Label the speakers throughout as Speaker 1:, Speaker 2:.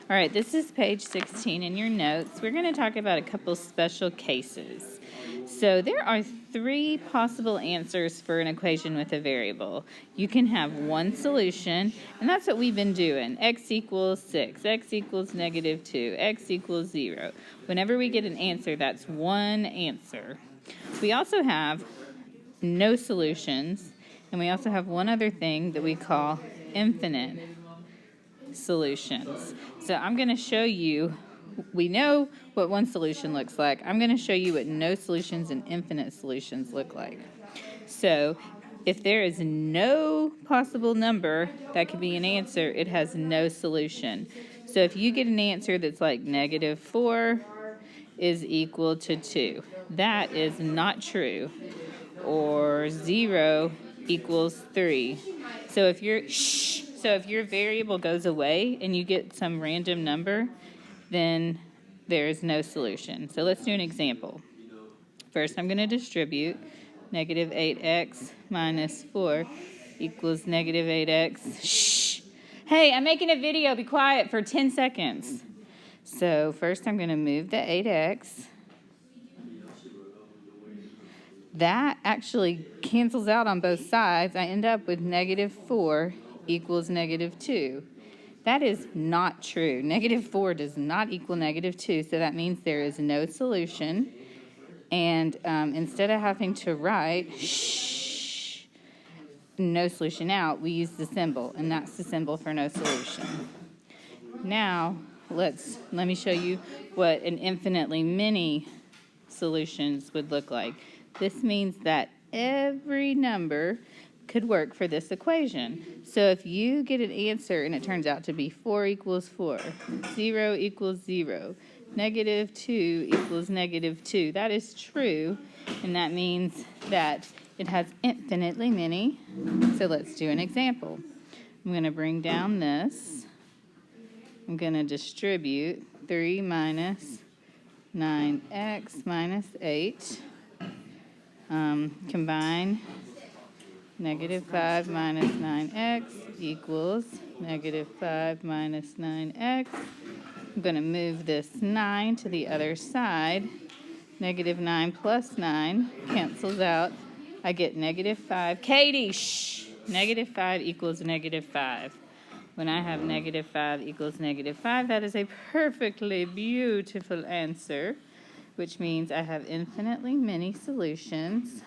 Speaker 1: All right, this is page 16 in your notes. We're going to talk about a couple special cases. So there are three possible answers for an equation with a variable. You can have one solution, and that's what we've been doing. X equals 6, x equals negative 2, x equals 0. Whenever we get an answer, that's one answer. We also have no solutions, and we also have one other thing that we call infinite solutions. So I'm going to show you, we know what one solution looks like. I'm going to show you what no solutions and infinite solutions look like. So if there is no possible number that could be an answer, it has no solution. So if you get an answer that's like negative 4 is equal to 2, that is not true. Or 0 equals 3. So if your variable goes away and you get some random number, then there is no solution. So let's do an example. First, I'm going to distribute. Negative 8x minus 4 equals negative 8x. Shh. Hey, I'm making a video. Be quiet for 10 seconds. So first I'm going to move the 8x. That actually cancels out on both sides. I end up with negative 4 equals negative 2. That is not true. Negative 4 does not equal negative 2, so that means there is no solution. And instead of having to write no solution out, we use the symbol, and that's the symbol for no solution. Now, let me show you what an infinitely many solutions would look like. This means that every number could work for this equation. So if you get an answer and it turns out to be 4 equals 4, 0 equals 0, negative 2 equals negative 2, that is true, and that means that it has infinitely many. So let's do an example. I'm going to bring down this. I'm going to distribute 3 minus 9x minus 8. Combine negative 5 minus 9x equals negative 5 minus 9x. I'm going to move this 9 to the other side. Negative 9 plus 9 cancels out. I get negative 5. Katie, shh! Negative 5 equals negative 5. When I have negative 5 equals negative 5, that is a perfectly beautiful answer, which means I have infinitely many solutions.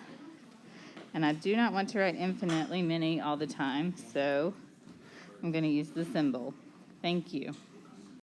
Speaker 1: And I do not want to write infinitely many all the time, so I'm going to use the symbol. Thank you.